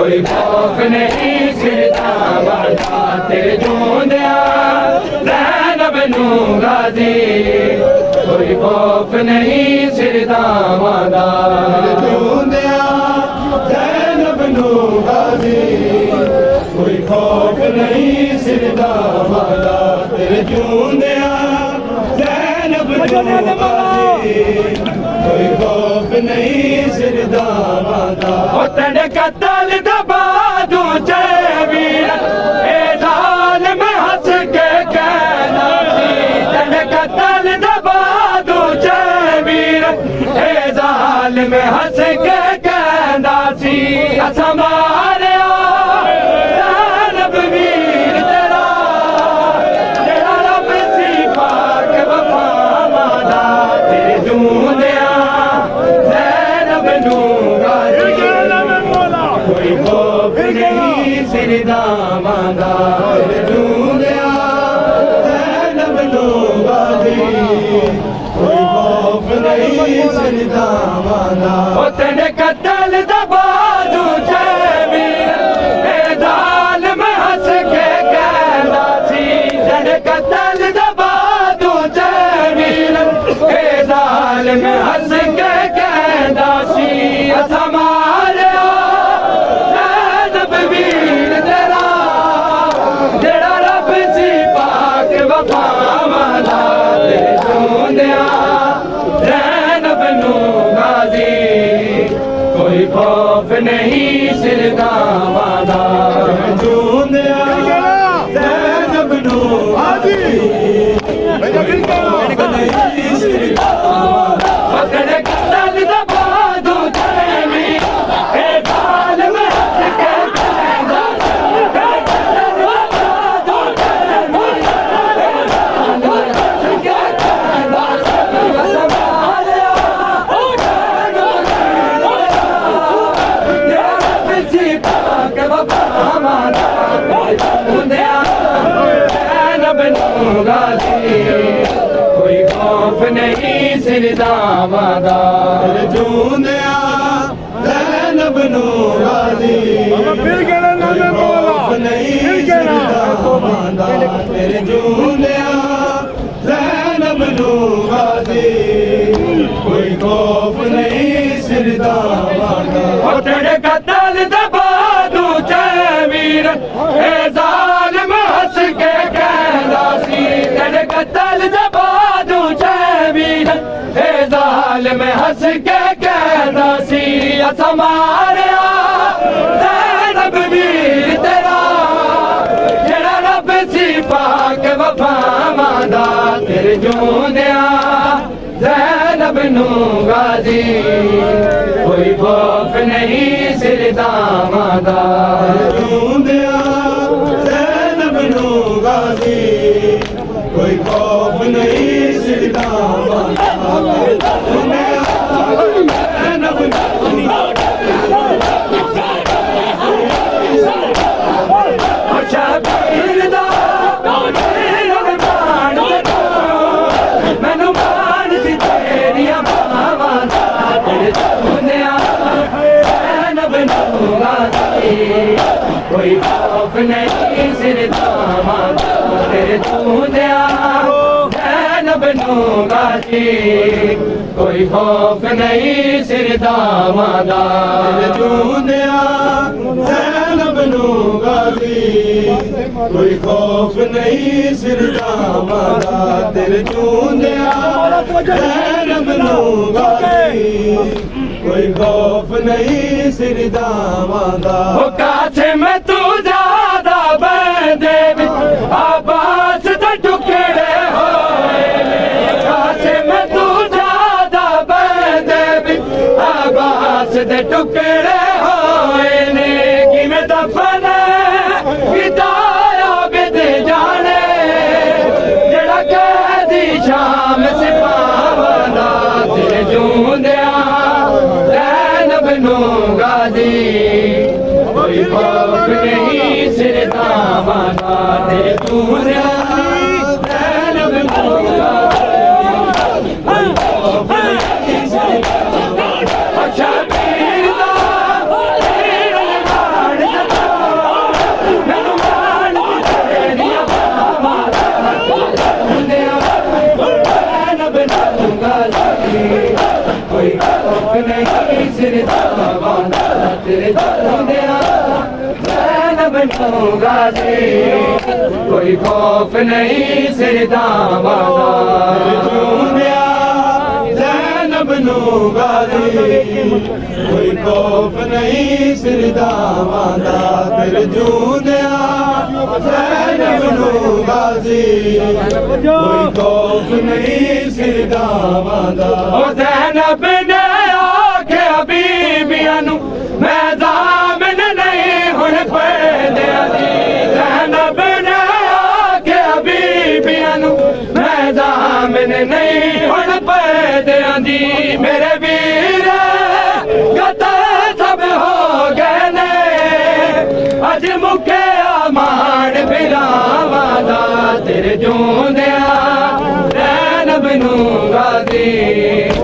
कोई खौफ नहीं सिरदा वादा तेरे जूंदिया ज़ैनब नू गाजी कोई खौफ नहीं सिरदा वादा जूंदिया ज़ैनब नू गाजी कोई खौफ नहीं सिरदा वादा तेरे जूंदिया ज़ैनब नू गाजी कोई खौफ नहीं सिरदा वादा तेरे कत्ल दबा दूं वीर ए ज़ालिम हंस के कहना सी तेरे कत्ल दबा दूं वीर ए ज़ालिम हंस के कहना सी असां मारिया ज़ैनब वीर तेरा जेड़ा रब सी पाक वफा वादा तेरे जूंदिया ज़ैनब नू गाजी कोई खौफ नहीं सिरदा वादा तेरे जूंदिया ज़ैनब नू गाजी कोई खौफ नहीं सिरदा वादा तेरे कत्ल दबा दूं वीर ए ज़ालिम हंस के कहना सी तेरे कत्ल दबा दूं वीर ए ज़ालिम हंस के कहना सी असां मारिया ज़ैनब वीर तेरा जेड़ा रब सी पाक वफा वाला तेरे जूंदिया ज़ैनब नू गाजी कोई खौफ नहीं सिरदा वादा जूंदिया ज़ैनब नू गाजी कोई खौफ नहीं सिरदा वादा तेरे कत्ल दबा दूं वीर ए ज़ालिम हंस के कहना सी तेरे कत्ल दबा दूं वीर ए ज़ालिम हंस के कहना सी असां मारिया ज़ैनब सी पाक वफा वादा जूंदिया ज़ैनब नू गाजी कोई खौफ नहीं सिरदा वादा तेरे जूंदिया ज़ैनब नू गाजी कोई खौफ नहीं सिरदा वादा तेरे जूंदिया ज़ैनब नू गाजी कोई खौफ नहीं सिरदा वादा तेरे कत्ल दबा दूं वीर ए ज़ालिम हंस के कहना सी तेरे कत्ल दबा दूं वीर ए ज़ालिम हंस के कहना सी असां मारिया ज़ैनब वीर तेरा जेड़ा रब सी पाक वफा वादा तेरे जूंदिया ज़ैनब नू गाजी कोई खौफ नहीं सिरदा वादा जूंदिया ज़ैनब नू गाजी कोई खौफ नहीं सिरदा वादा ज़ैनब नू शबीर दा मैनू मान सी तेरिया बावां दा तेरे जूंदिया ज़ैनब नू गाजी कोई खौफ नहीं सिरदा वादा तेरे जूंदिया ज़ैनब नू गाजी कोई खौफ नहीं सिरदा वादा तेरे जूंदिया ज़ैनब नू गाजी कोई खौफ नहीं सिरदा वादा तेरे जूंदिया ज़ैनब नू गाजी कोई खौफ नहीं सिरदा वादा कासिम तू ज़्यादा बंदे आबास दे टुकड़े होए कासिम तू ज़्यादा बंदे आबास दे टुकड़े होए ने किवें दफन किताया बिद जाने जेड़ा कैदी शाम सिपावां तेरे जूंदिया ज़ैनब नू गाजी कोई खौफ नहीं सिरदा वादा तेरे जूंदिया ज़ैनब नू गाजी कोई खौफ नहीं सिरदा वादा शबीर दा ਜ਼ੈਨਬ ਨੂੰ ਗਾਜ਼ੀ ਕੋਈ ਖੌਫ ਨਹੀਂ ਸਿਰਦਾਵਾਂ ਦਾ ਜੂੰਦਿਆ ਜ਼ੈਨਬ ਨੂੰ ਗਾਜ਼ੀ ਕੋਈ ਖੌਫ ਨਹੀਂ ਸਿਰਦਾਵਾਂ ਦਾ ਫਿਰ ਜੂੰਦਿਆ ਜ਼ੈਨਬ ਨੂੰ ਗਾਜ਼ੀ ਕੋਈ ਖੌਫ ਨਹੀਂ ਸਿਰਦਾਵਾਂ ਦਾ ਉਹ ਜ਼ੈਨਬ ਨੇ ਆਖਿਆ ਬੀਬੀਆਂ ਨੂੰ ਮੈਂ ਜ਼ਾਮਨ ਨਹੀਂ ਹੁਣ ਪਰਦਿਆਂ ਦੀ ਜ਼ੈਨਬ ਨੇ ਆਖਿਆ ਬੀਬੀਆਂ ਨੂੰ ਮੈਂ ਜ਼ਾਮਨ ਨਹੀਂ ਹੁਣ ਪਰਦਿਆਂ ਦੀ ਮੇਰੇ ਵੀਰ ਕਤਲ ਸਭ ਹੋ ਗਏ ਨੇ ਅੱਜ ਮੁੱਕਿਆ ਮਾਣ ਫਿਰਾਵਾਂ ਦਾ ਤੇਰੇ ਜੂੰਦਿਆਂ ਜ਼ੈਨਬ ਨੂੰ ਗਾਜ਼ੀ